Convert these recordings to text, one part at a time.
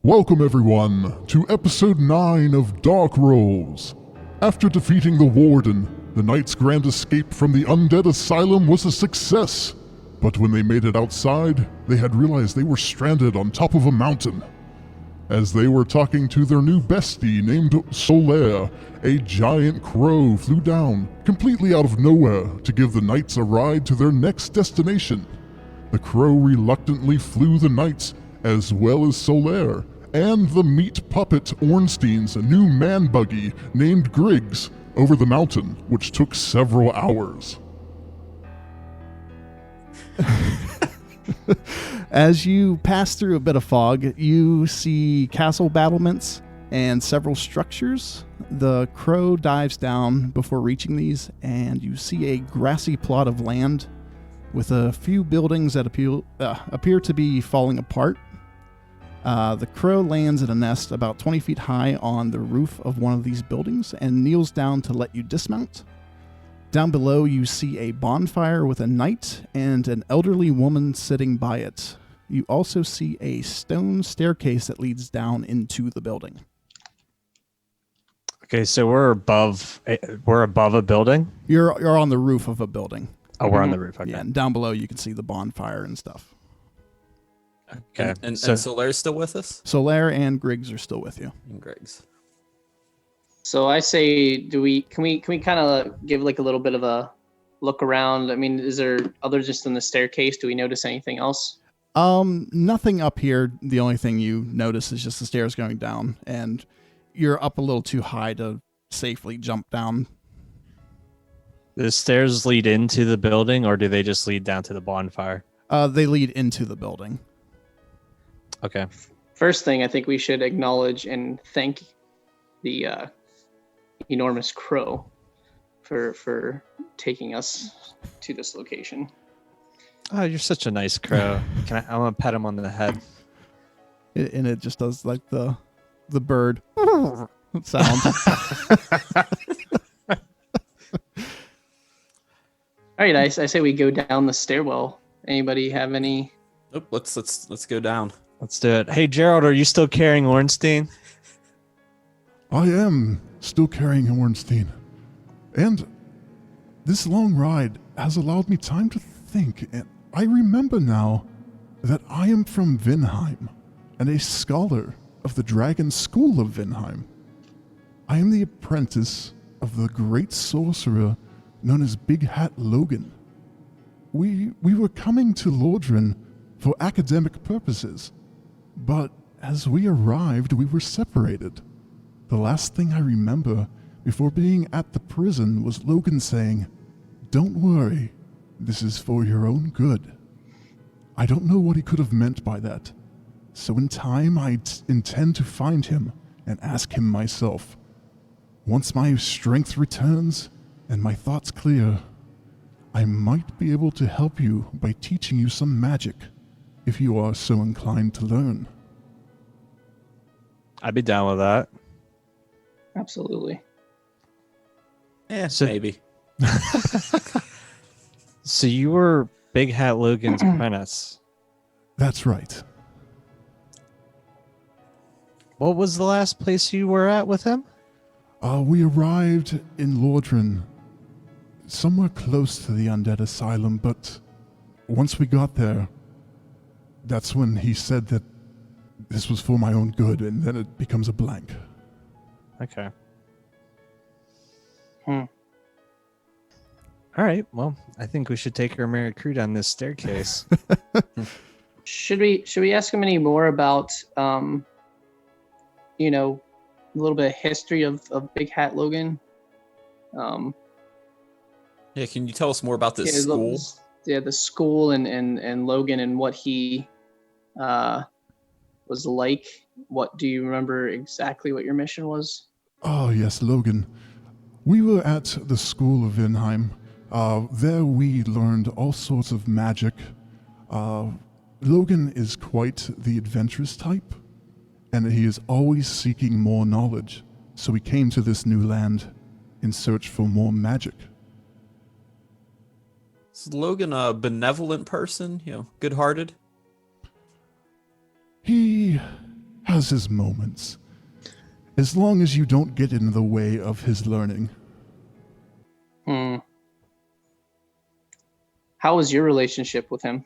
Welcome everyone to episode 9 of Dark Rolls. After defeating the Warden, the Knights' grand escape from the Undead Asylum was a success. But when they made it outside, they had realized they were stranded on top of a mountain. As they were talking to their new bestie named Solaire, a giant crow flew down, completely out of nowhere, to give the Knights a ride to their next destination. The crow reluctantly flew the Knights, as well as Solaire, and the meat puppet Ornstein's new man buggy named Griggs, over the mountain, which took several hours. As you pass through a bit of fog, you see castle battlements and several structures. The crow dives down before reaching these, and you see a grassy plot of land with a few buildings that appear to be falling apart. The crow lands in a nest about 20 feet high on the roof of one of these buildings and kneels down to let you dismount. Down below, you see a bonfire with a knight and an elderly woman sitting by it. You also see a stone staircase that leads down into the building. Okay, so we're above a building. You're on the roof of a building. Oh, we're on the roof. Okay. Yeah, and down below you can see the bonfire and stuff. Okay. And so Solaire's still with us? Solaire and Griggs are still with you. And Griggs. So I say, can we kind of give like a little bit of a look around? I mean, is there other just in the staircase? Do we notice anything else? Nothing up here. The only thing you notice is just the stairs going down, and you're up a little too high to safely jump down. the stairs lead into the building, or do they just lead down to the bonfire? They lead into the building. Okay. First thing, I think we should acknowledge and thank the enormous crow for taking us to this location. Oh, you're such a nice crow. I'm gonna pet him on the head. And it just does like the bird sound. All right, I say we go down the stairwell. Anybody have any? Nope, let's go down. Let's do it. Hey, Gerald, are you still carrying Ornstein? I am still carrying Ornstein. And this long ride has allowed me time to think, and I remember now that I am from Vinheim and a scholar of the Dragon School of Vinheim. I am the apprentice of the great sorcerer known as Big Hat Logan. We were coming to Lordran for academic purposes, but as we arrived, we were separated. The last thing I remember before being at the prison was Logan saying, "Don't worry, this is for your own good." I don't know what he could have meant by that, so in time I intend to find him and ask him myself. Once my strength returns and my thoughts clear, I might be able to help you by teaching you some magic, if you are so inclined to learn. I'd be down with that. Absolutely. Yeah, So- maybe. So you were Big Hat Logan's apprentice. That's right. What was the last place you were at with him? We arrived in Lordran, somewhere close to the Undead Asylum, but once we got there, that's when he said that this was for my own good, and then it becomes a blank. Okay. Hmm. All right. Well, I think we should take our merry crew down this staircase. Should we ask him any more about a little bit of history of Big Hat Logan? Yeah, can you tell us more about this Yeah, school? the school and Logan and what he was like. What do you remember exactly what your mission was? Oh, yes, Logan. We were at the School of Vinheim. There we learned all sorts of magic. Logan is quite the adventurous type, and he is always seeking more knowledge, so we came to this new land in search for more magic. Is Logan a benevolent person? Good-hearted? He has has his moments. As long as you don't get in the way of his learning. Hmm. How was your relationship with him?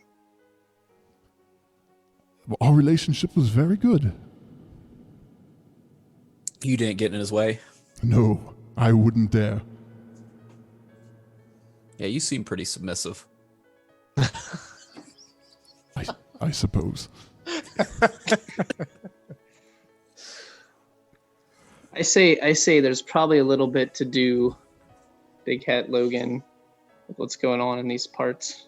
Our relationship was very good. You didn't get in his way. No, I wouldn't dare. Yeah, you seem pretty submissive. I suppose. I say there's probably a little bit to do, Big Cat Logan, with what's going on in these parts.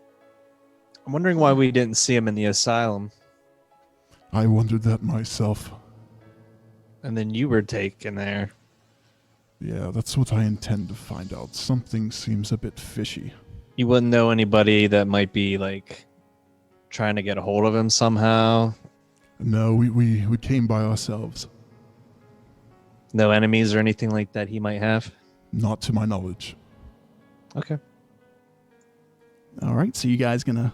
I'm wondering why we didn't see him in the asylum, I wondered that myself. and then you were taken there. Yeah, that's what I intend to find out. Something seems a bit fishy. You wouldn't know anybody that might be like trying to get a hold of him somehow. No, we came by ourselves. No enemies or anything like that he might have. Not to my knowledge. Okay. All right, so you guys gonna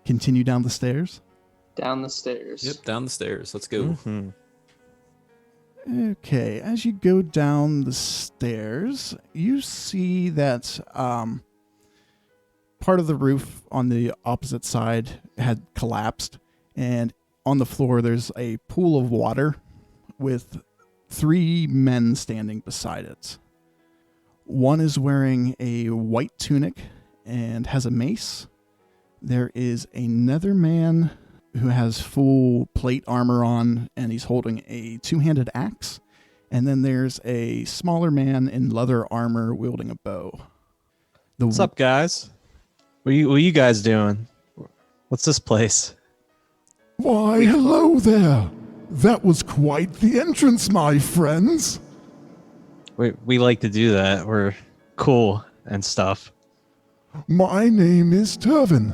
continue down the stairs? Down the stairs. Yep, down the stairs. Let's go. Mhm. Okay, as you go down the stairs, you see that part of the roof on the opposite side had collapsed, and on the floor there's a pool of water with 3 men standing beside it. One is wearing a white tunic and has a mace. There is another man who has full plate armor on, and he's holding a 2-handed axe. And then there's a smaller man in leather armor wielding a bow. What's up, guys? What you guys doing? What's this place? Why, hello there. That was quite the entrance, my friends. We like to do that. We're cool and stuff. My name is Turvin.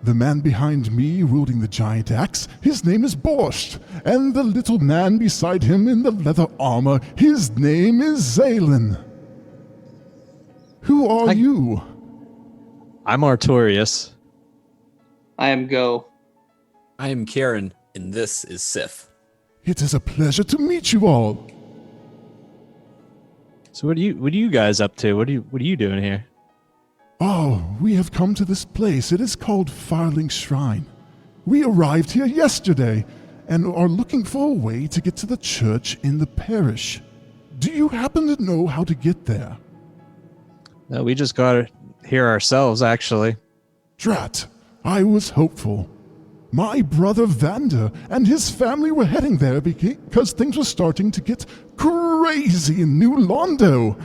The man behind me wielding the giant axe, his name is Borscht. And the little man beside him in the leather armor, his name is Zalen. Who are you? I'm Artorius. I am Go. I am Karen, and this is Sif. It is a pleasure to meet you all. So what are you guys up to? What are you doing here? Oh, we have come to this place. It is called Firling Shrine. We arrived here yesterday and are looking for a way to get to the church in the parish. Do you happen to know how to get there? No, we just got here ourselves, actually. Drat, I was hopeful. My brother Vander and his family were heading there because things were starting to get crazy in New Londo,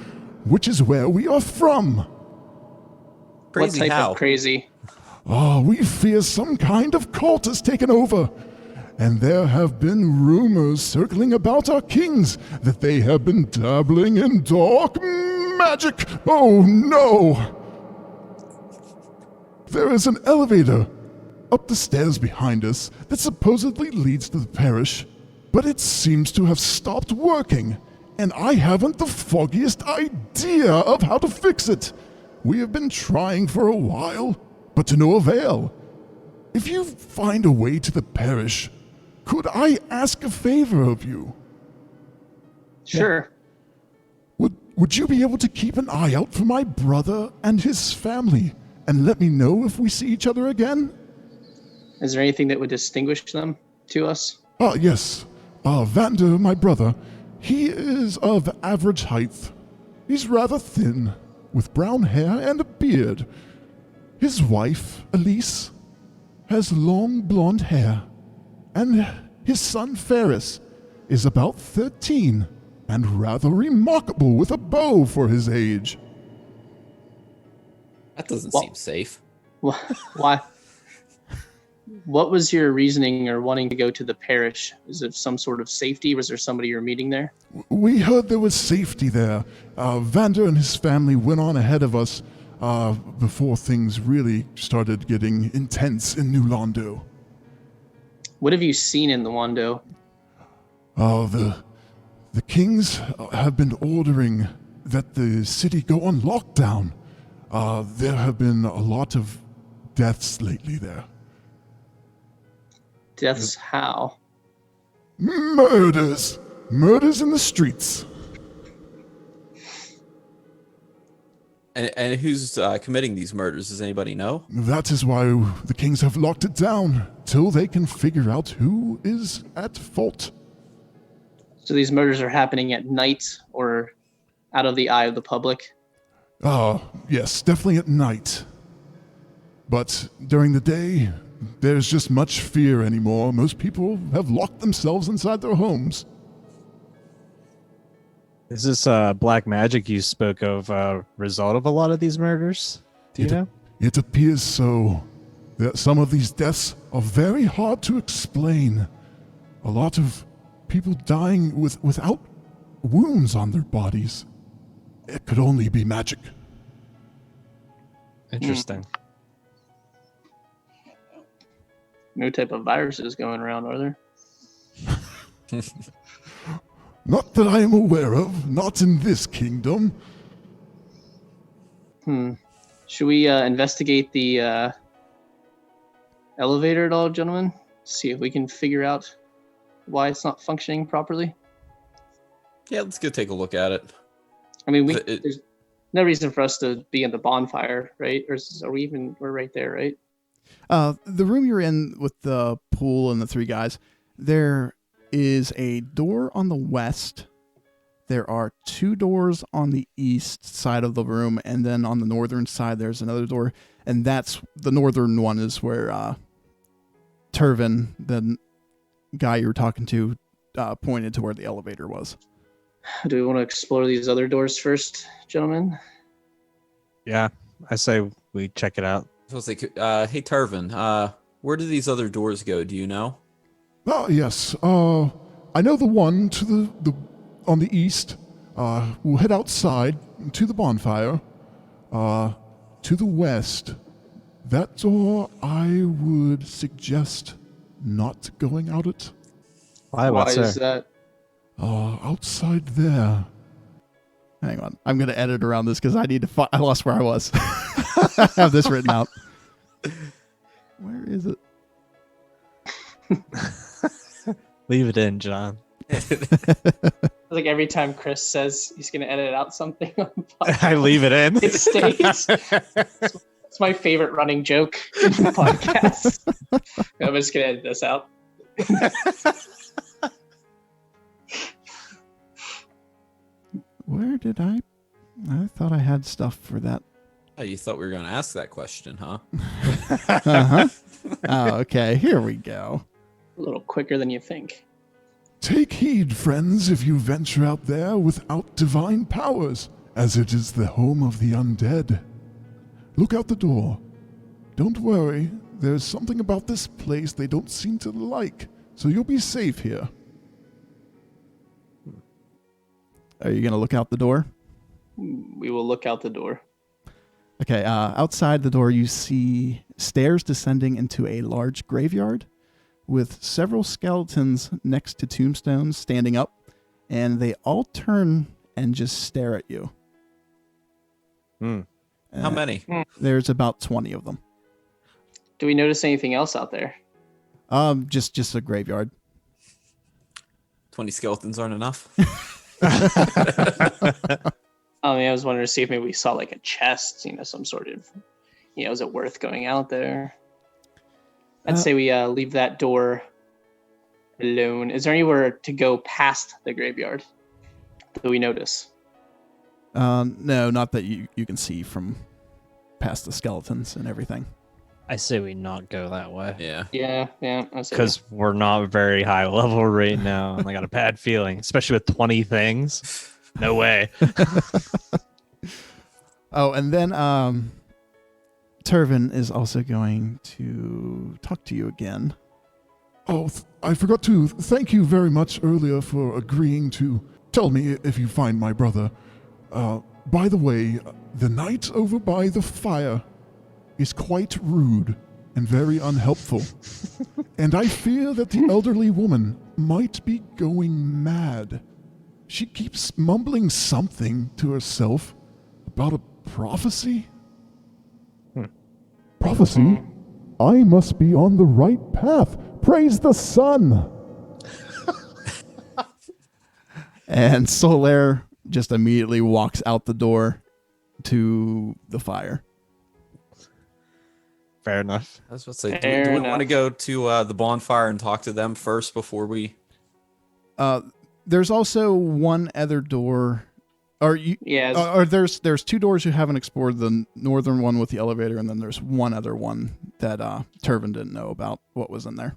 which is where we are from. Crazy what type how? of crazy? Oh, we fear some kind of cult has taken over. And there have been rumors circling about our kings that they have been dabbling in dark magic. Oh no! There is an elevator up the stairs behind us that supposedly leads to the parish, but it seems to have stopped working, and I haven't the foggiest idea of how to fix it. We have been trying for a while, but to no avail. If you find a way to the parish, could I ask a favor of you? Sure. Would you be able to keep an eye out for my brother and his family and let me know if we see each other again? Is there anything that would distinguish them to us? Yes. Vander, my brother, he is of average height. He's rather thin, with brown hair and a beard. His wife, Elise, has long blonde hair. And his son, Ferris, is about 13 and rather remarkable with a bow for his age. That doesn't Well- seem safe. Why? What was your reasoning or wanting to go to the parish? Is it some sort of safety? Was there somebody you're meeting there? We heard there was safety there. Vander and his family went on ahead of us before things really started getting intense in New Londo. What have you seen in the Wando? The kings have been ordering that the city go on lockdown. There have been a lot of deaths lately there. Deaths how? Murders! Murders in the streets. And who's committing these murders? Does anybody know? That is why the kings have locked it down, till they can figure out who is at fault. So these murders are happening at night or out of the eye of the public? Yes, definitely at night. But during the day, there's just much fear anymore. Most people have locked themselves inside their homes. Is this black magic you spoke of a result of a lot of these murders? Do you know? It appears so. That some of these deaths are very hard to explain. A lot of people dying without wounds on their bodies. It could only be magic. Interesting. No type of viruses going around, are there? Not that I am aware of, not in this kingdom. Should we investigate the elevator at all, gentlemen? See if we can figure out why it's not functioning properly. Yeah, let's go take a look at it. I mean, there's no reason for us to be in the bonfire, right? We're right there, right? The room you're in with the pool and the three guys, there is a door on the west. There are two doors on the east side of the room, and then on the northern side there's another door, and that's the northern one is where Turvin, the guy you were talking to, pointed to where the elevator was. Do we want to explore these other doors first, gentlemen? Yeah, I say we check it out. So it's like, hey Tarvin, where do these other doors go? Do you know? Yes. I know the one to the on the east. We'll head outside to the bonfire. To the west, that door I would suggest not going out it. Why? Why What's is there? that? Outside there. Hang on. I'm going to edit around this because I need to I lost where I was. I have this written out. Where is it? Leave it in, John. Like every time Chris says he's going to edit out something on the podcast, I leave it in. it stays. It's my favorite running joke in the podcast. I'm just going to edit this out. Where did I thought I had stuff for that. Oh, you thought we were going to ask that question, huh? Uh-huh. Oh, okay. Here we go. A little quicker than you think. Take heed, friends, if you venture out there without divine powers, as it is the home of the undead. Look out the door. Don't worry, there's something about this place they don't seem to like, so you'll be safe here. Are you going to look out the door? We will look out the door. Okay, outside the door you see stairs descending into a large graveyard with several skeletons next to tombstones standing up, and they all turn and just stare at you. How many? There's about 20 of them. Do we notice anything else out there? Just a graveyard. 20 skeletons aren't enough? I was wondering to see if maybe we saw like a chest, some sort of, is it worth going out there? I'd say we leave that door alone. Is there anywhere to go past the graveyard that we notice? No, not that you can see from past the skeletons and everything. I say we not go that way. Yeah. Yeah. I say Because we're not very high level right now, and I got a bad feeling, especially with 20 things. No way. Oh, and then Turvin is also going to talk to you again. I forgot to thank you very much earlier for agreeing to tell me if you find my brother. By the way, the knight over by the fire is quite rude and very unhelpful. And I fear that the elderly woman might be going mad. She keeps mumbling something to herself about a prophecy. Prophecy? I must be on the right path. Praise the sun. And Solaire just immediately walks out the door to the fire. Fair enough. I was about to say, Fair do we want to enough. go to the bonfire and talk to them first before we? There's also one other door. Yeah. Or there's two doors you haven't explored. The northern one with the elevator, and then there's one other one that Turvin didn't know about what was in there.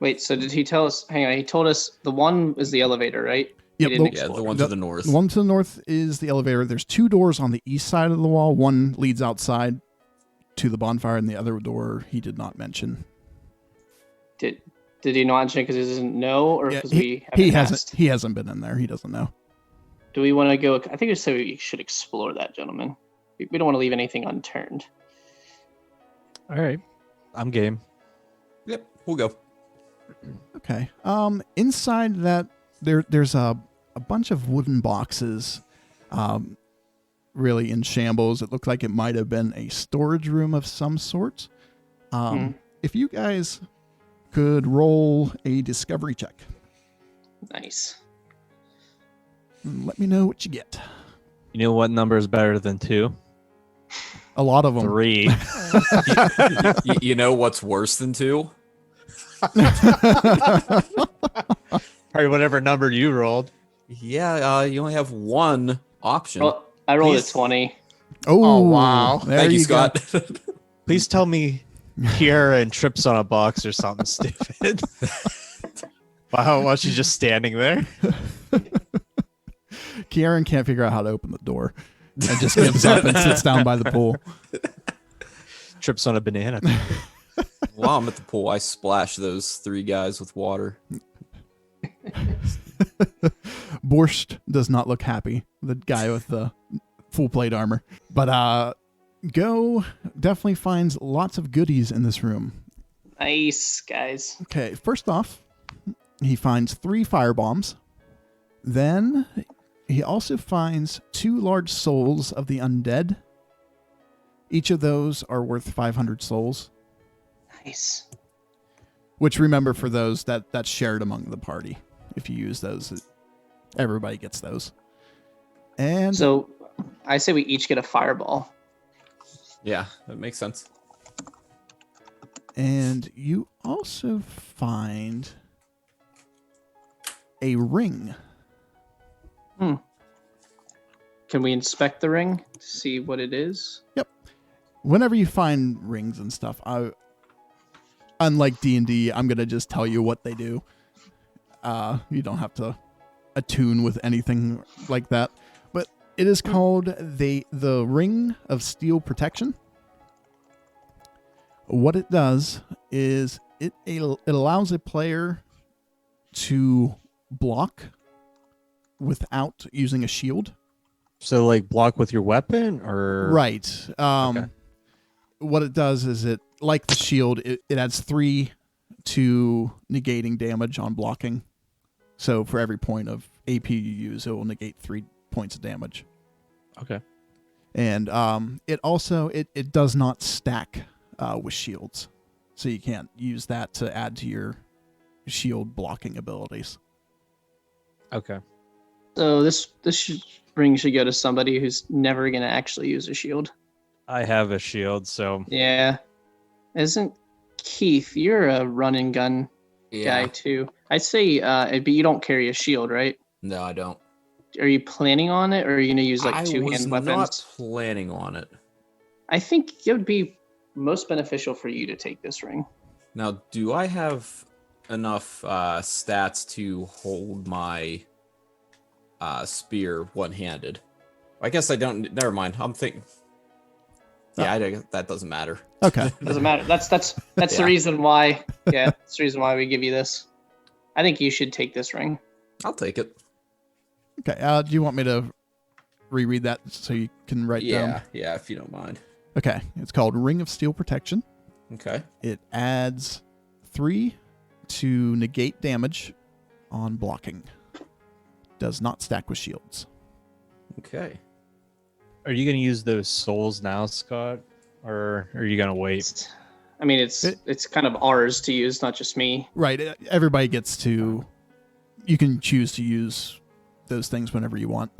Wait. So did he tell us? Hang on. He told us the one is the elevator, right? Yep, He didn't the- Yeah, explore. the one to the north. The one to the north is the elevator. There's two doors on the east side of the wall. One leads outside to the bonfire, and the other door he did not mention. Did he not mention because he doesn't know, or Yeah, because he we haven't hasn't asked? he hasn't been in there. He doesn't know. Do we want to go? I think we said we should explore that, gentlemen. We don't want to leave anything unturned. All right. I'm game. Yep, we'll go. Okay. Inside that there's a bunch of wooden boxes, really in shambles. It looked like it might have been a storage room of some sort. If you guys could roll a discovery check, Nice. and let me know what you get. You know what number is better than 2? A lot of them. 3. You know what's worse than 2? Or whatever number you rolled. Yeah, you only have one option. Well, I rolled Please. a 20. Oh, wow. There Thank you, go. Scott. Please tell me Kiara trips on a box or something stupid. While she's just standing there. Kieran can't figure out how to open the door and just gives up and sits down by the pool. Trips on a banana. While I'm at the pool, I splash those 3 guys with water. Borscht does not look happy, the guy with the full plate armor. But Go definitely finds lots of goodies in this room. Nice, guys. Okay, first off, he finds 3 fire bombs. Then he also finds 2 large souls of the undead. Each of those are worth 500 souls, Nice. which, remember, for those that's shared among the party. If you use those, everybody gets those. And So I say we each get a fireball. Yeah, that makes sense. And you also find a ring. Can we inspect the ring to see what it is? Whenever you find rings and stuff, unlike D&D, I'm going to just tell you what they do. You don't have to attune with anything like that. But it is called the Ring of Steel Protection. What it does is it allows a player to block without using a shield. So, like, block with your weapon, or Right. Okay. What it does is it, like the shield, it adds 3 to negating damage on blocking. So for every point of AP you use, it will negate 3 points of damage. Okay. And it also it does not stack with shields, so you can't use that to add to your shield blocking abilities. Okay. So this ring should go to somebody who's never gonna actually use a shield. I have a shield, so Yeah. Isn't Keith? You're a run and gun guy too. I'd say, but you don't carry a shield, right? No, I don't. Are you planning on it, or are you gonna use like I 2-hand was weapons? not planning on it. I think it would be most beneficial for you to take this ring. Now, do I have enough stats to hold my spear one-handed? I guess I don't. Never mind. I'm thinking. Yeah, that doesn't matter. Okay. Doesn't matter. That's the Yeah. reason why. Yeah, that's the reason why we give you this. I think you should take this ring. I'll take it. Okay. Do you want me to reread that so you can write down? Yeah, if you don't mind. Okay. It's called Ring of Steel Protection. Okay. It adds 3 to negate damage on blocking. Does not stack with shields. Okay. are you going to use those souls now, Scott? Or are you going to wait? I mean, it's kind of ours to use, not just me. Right. Everybody gets to. You can choose to use those things whenever you want.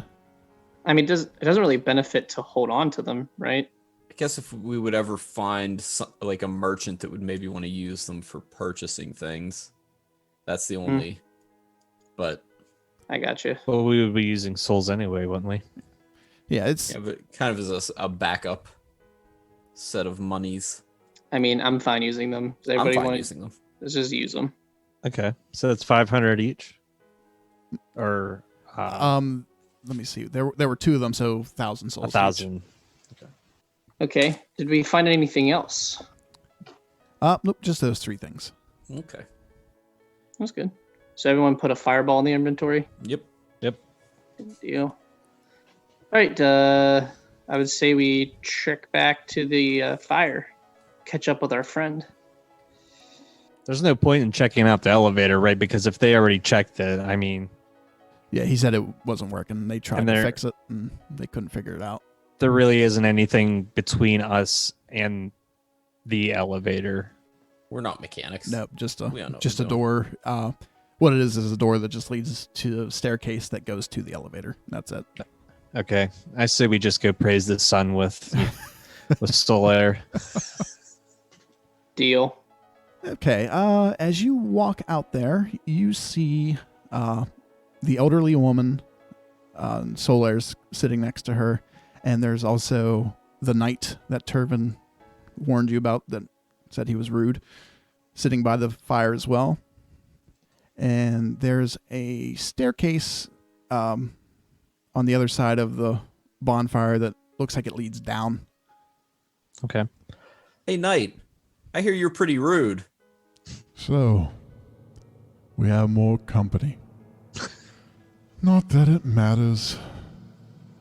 I mean, it doesn't really benefit to hold on to them, right? I guess if we would ever find like a merchant that would maybe want to use them for purchasing things, that's the only. But I got you. Well, we would be using souls anyway, wouldn't we? Yeah, it's yeah, but kind of as a backup set of monies. I mean, I'm fine using them. Does I'm everybody fine want using them. Let's just use them. Okay, so that's 500 each, or let me see. There were 2 of them, so 1,000 souls. 1,000. Okay. Did we find anything else? Nope, just those 3 things. Okay. That's good. So everyone put a fireball in the inventory. Yep. Yep. Good deal. All right. I would say we trek back to the fire, catch up with our friend. There's no point in checking out the elevator, right? Because if they already checked it, I mean, Yeah, he said it wasn't working. They tried And to they're- fix it, and they couldn't figure it out. there really isn't anything between us and the elevator. We're not mechanics. Nope, just We don't know a what door. What it is a door that just leads to a staircase that goes to the elevator. That's it. Okay, I say we just go praise the sun with Solaire. Deal. Okay. As you walk out there, you see the elderly woman. Solaire's sitting next to her, and there's also the knight that Turvin warned you about that said he was rude, sitting by the fire as well. And there's a staircase on the other side of the bonfire that looks like it leads down. Okay. Hey, Knight. I hear you're pretty rude. So, we have more company. Not that it matters.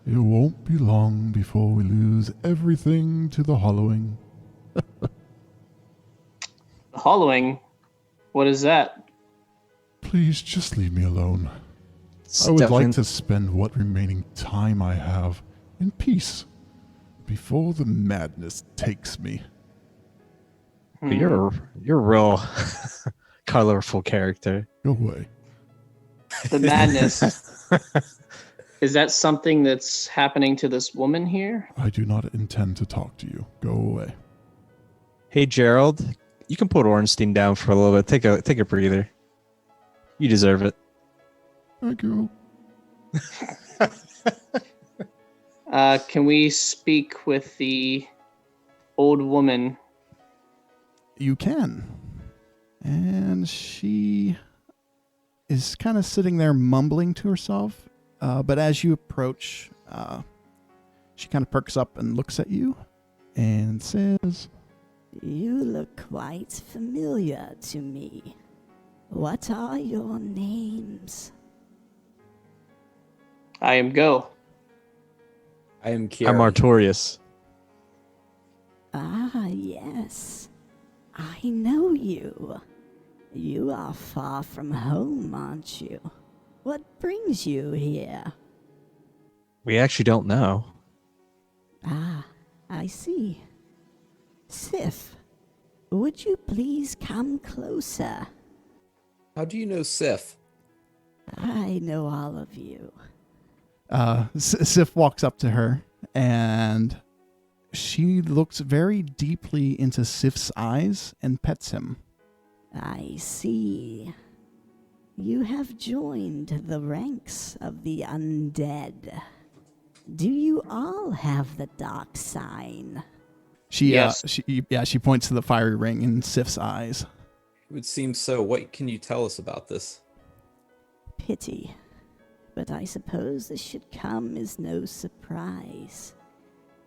It won't be long before we lose everything to the hollowing. The hollowing. What is that? Please just leave me alone. It's I would definitely- like to spend what remaining time I have in peace before the madness takes me. You're a real colorful character. Go away. The madness. Is that something that's happening to this woman here? I do not intend to talk to you. Go away. Hey Gerald, you can put Ornstein down for a little bit. Take a breather. You deserve it. Thank you. Can we speak with the old woman? You can. And she is kind of sitting there mumbling to herself. But as you approach, she kind of perks up and looks at you and says, You look quite familiar to me. What are your names? I am Go. I am Kieran. I'm Artorius. Ah, yes. I know you. You are far from home, aren't you? What brings you here? We actually don't know. Ah, I see. Sif, would you please come closer? How do you know Sif? I know all of you. Sif walks up to her and she looks very deeply into Sif's eyes and pets him. I see. You have joined the ranks of the undead. Do you all have the dark sign? Yes. She points to the fiery ring in Sif's eyes. It would seem so. What can you tell us about this? Pity. But I suppose this should come as no surprise.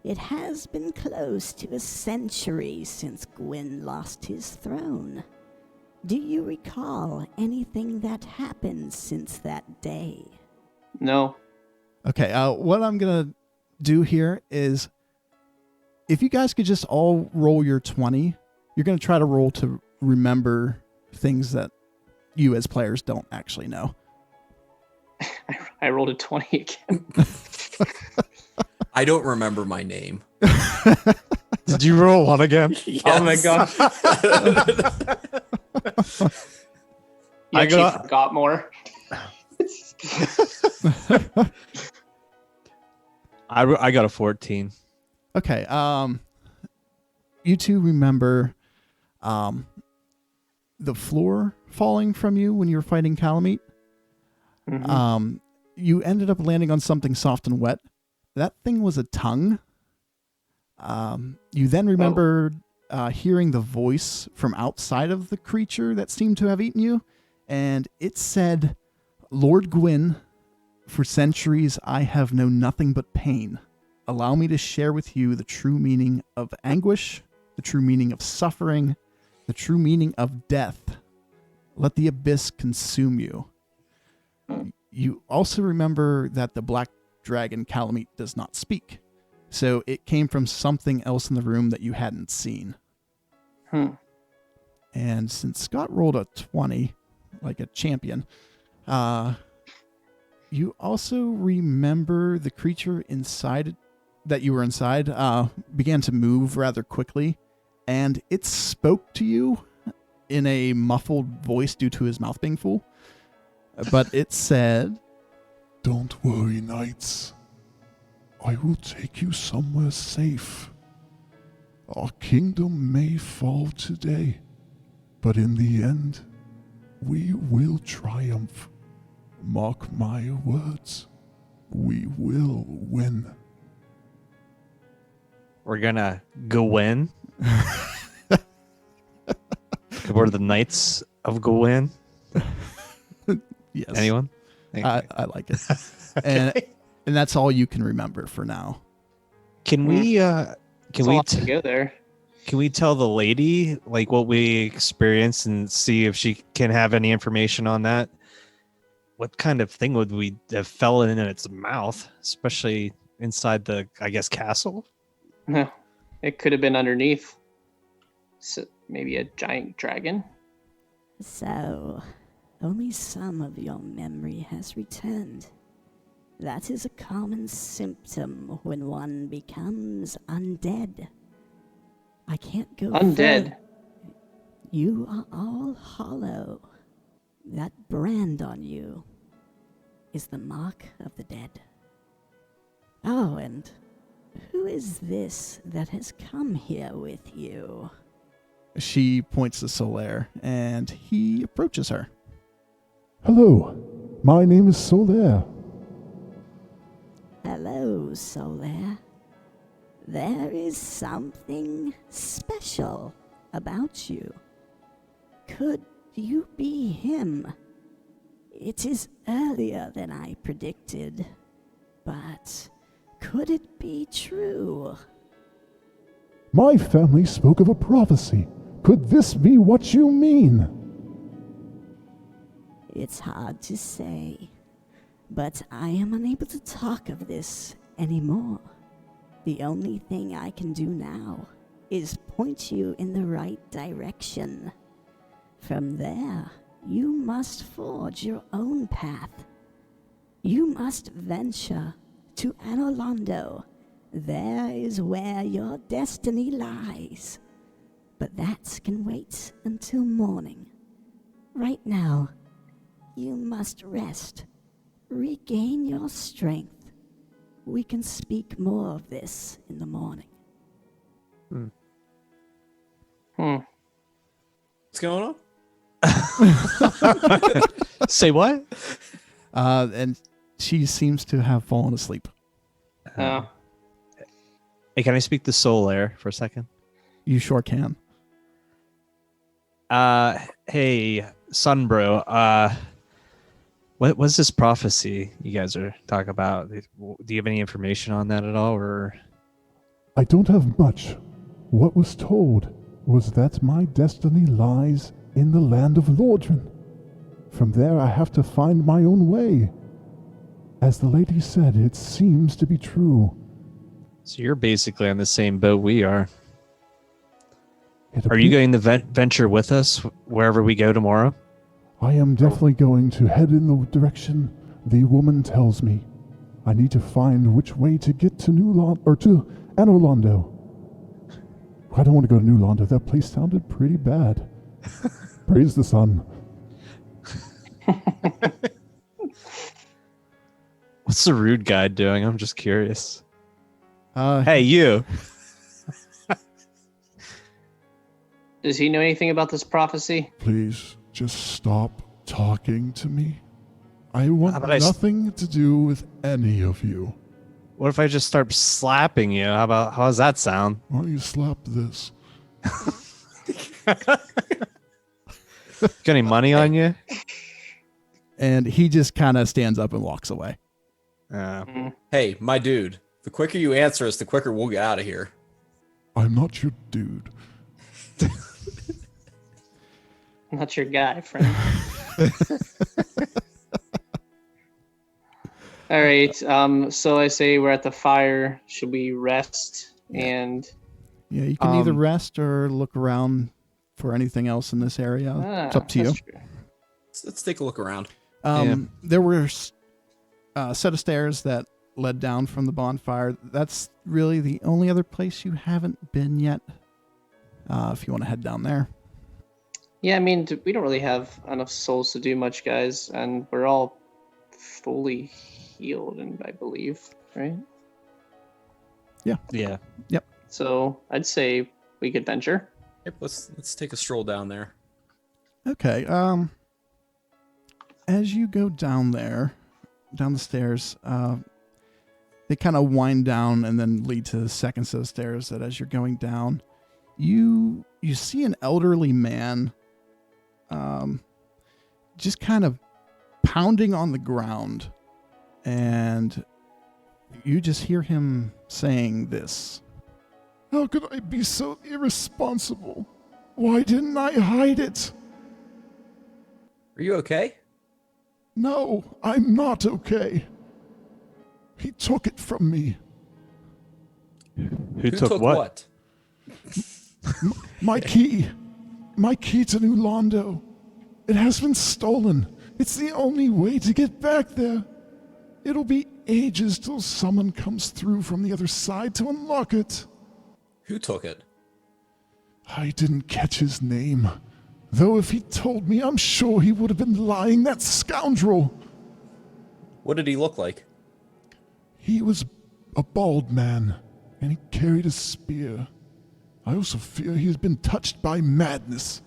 It has been close to a century since Gwyn lost his throne. Do you recall anything that happened since that day? No. Okay, what I'm going to do here is if you guys could just all roll your 20, you're going to try to roll to remember things that you as players don't actually know. I rolled a 20 again. I don't remember my name. Did you roll one again? Oh my god. You I actually got- forgot more. I got a 14. Okay. You two remember the floor falling from you when you were fighting Calamite? Mhm. You ended up landing on something soft and wet. That thing was a tongue. You then remembered hearing the voice from outside of the creature that seemed to have eaten you, and it said, "Lord Gwyn, for centuries I have known nothing but pain. Allow me to share with you the true meaning of anguish, the true meaning of suffering, the true meaning of death. Let the abyss consume you." You also remember that the black dragon Calamite does not speak. So it came from something else in the room that you hadn't seen. Hmm. And since Scott rolled a 20, like a champion, you also remember the creature inside that you were inside began to move rather quickly, and it spoke to you in a muffled voice due to his mouth being full. But it said, Don't worry, knights. I will take you somewhere safe. Our kingdom may fall today, but in the end, we will triumph. Mark my words, we will win. We're gonna go in. We're the Knights of Gawain. yes. Anyone? I like it. And that's all you can remember for now. Can we It's can a we lot to go there. can we tell the lady like what we experienced and see if she can have any information on that? What kind of thing would we have fell in its mouth, especially inside the, I guess, castle? No, it could have been underneath. So maybe a giant dragon. So, only some of your memory has returned. That is a common symptom when one becomes undead. I can't go Undead. You are all hollow. That brand on you is the mark of the dead. Oh, and who is this that has come here with you? She points to Solaire, and he approaches her. Hello, my name is Solaire. Hello, Solaire. There is something special about you. Could you be him? It is earlier than I predicted, but could it be true? My family spoke of a prophecy. Could this be what you mean? It's hard to say, but I am unable to talk of this anymore. The only thing I can do now is point you in the right direction. From there, you must forge your own path. You must venture to Anorlando. There is where your destiny lies. But that can wait until morning. Right now, you must rest. Regain your strength. We can speak more of this in the morning. What's going on? Say what? And she seems to have fallen asleep. Oh, Hey, can I speak to Solaire for a second? You sure can. Hey, Sunbro. What was this prophecy you guys are talking about? Do you have any information on that at all, or? I don't have much. What was told was that my destiny lies in the land of Lordran. From there I have to find my own way. As the lady said, it seems to be true. So you're basically on the same boat we are. It Are you appear- going to venture with us wherever we go tomorrow? I am definitely going to head in the direction the woman tells me. I need to find which way to get to to Anorlando. I don't want to go to New Londo. That place sounded pretty bad. Praise the sun. What's the rude guy doing? I'm just curious. Hey, Hey, you. Does he know anything about this prophecy? Please, just stop talking to me. I want How about I s- nothing to do with any of you. What if I just start slapping you? How does that sound? Why don't you slap this? Got any money on you? and he just kind of stands up and walks away. Hey, my dude. The quicker you answer us, the quicker we'll get out of here. I'm not your dude. Not your guy, friend. All right. So I say we're at the fire. Should we rest? And Yeah, you can either Um, rest or look around for anything else in this area. It's up to you. that's true. Let's take a look around. There were a set of stairs that led down from the bonfire. That's really the only other place you haven't been yet. If you want to head down there. Yeah, I mean, we don't really have enough souls to do much, guys, and we're all fully healed, and I believe, right? Yeah. So I'd say we could venture. Yep, let's take a stroll down there. Okay. As you go down there, down the stairs, they kind of wind down and then lead to the second set of stairs. That as you're going down, you see an elderly man, just kind of pounding on the ground, and you just hear him saying this. How could I be so irresponsible? Why didn't I hide it? Are you okay? No, I'm not okay. He took it from me. Who took what? My key. My key to New Londo. It has been stolen. It's the only way to get back there. It'll be ages till someone comes through from the other side to unlock it. Who took it? I didn't catch his name. Though if he told me, I'm sure he would have been lying, that scoundrel. What did he look like? He was a bald man, and he carried a spear. I also fear he has been touched by madness.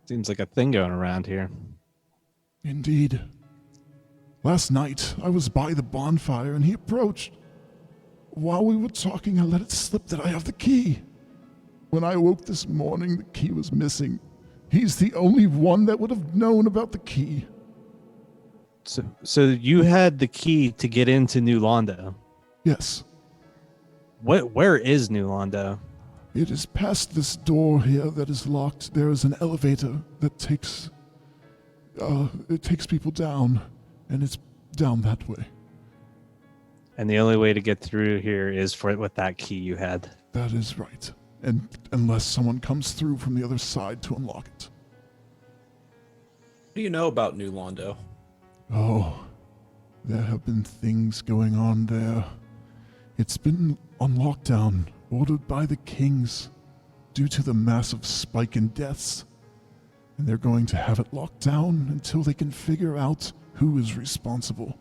Seems like a thing going around here. Indeed. Last night, I was by the bonfire, and he approached. While we were talking, I let it slip that I have the key. When I woke this morning, the key was missing. He's the only one that would have known about the key. So you had the key to get into New Londo. Yes, Where is New Londo? it is past this door here that is locked. There is an elevator that takes people down, and it's down that way. And the only way to get through here is with that key you had. That is right. And unless someone comes through from the other side to unlock it. What do you know about New Londo? Oh, there have been things going on there. It's been on lockdown, ordered by the kings, due to the massive spike in deaths. And they're going to have it locked down until they can figure out who is responsible.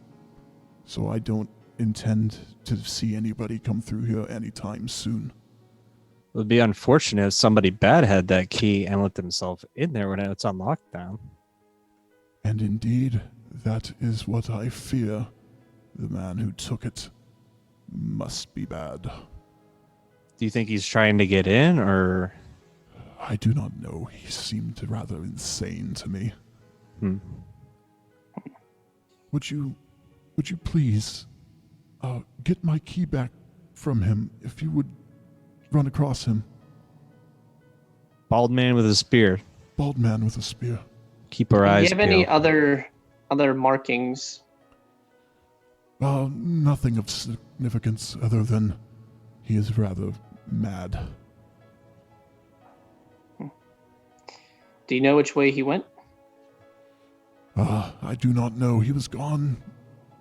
So I don't intend to see anybody come through here anytime soon. It would be unfortunate if somebody bad had that key and let themselves in there when it's on lockdown. And indeed, that is what I fear. The man who took it must be bad. Do you think he's trying to get in, or? I do not know. He seemed rather insane to me. Would you please get my key back from him if you would run across him? Bald man with a spear. Bald man with a spear. Keep our Do eyes you have any peeled. other markings? Nothing of significance other than he is rather mad. Do you know which way he went? I do not know. He was gone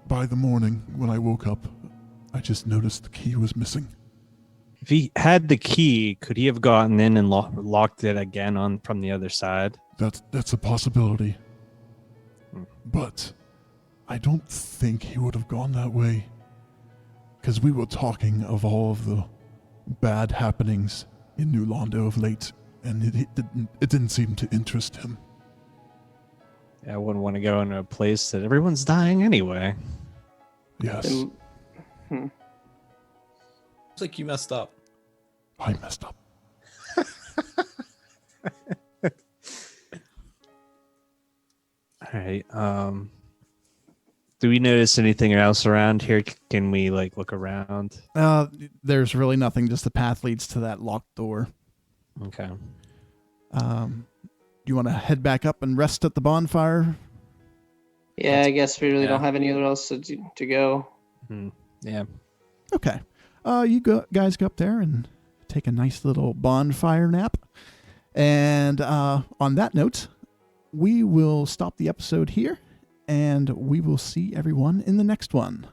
by the morning when I woke up. I just noticed the key was missing. If he had the key, could he have gotten in and locked it again from the other side? That's a possibility. But I don't think he would have gone that way. Because we were talking of all of the bad happenings in New Londo of late, and it didn't seem to interest him. I wouldn't want to go into a place that everyone's dying anyway. Yes, Then- It's like you messed up. I messed up. All right. Do we notice anything else around here? Can we like look around? There's really nothing. Just the path leads to that locked door. Okay. Do you want to head back up and rest at the bonfire? Yeah, I guess we really Yeah. don't have anywhere else to go. Yeah. Okay. Guys go up there and take a nice little bonfire nap. And on that note, we will stop the episode here, and we will see everyone in the next one.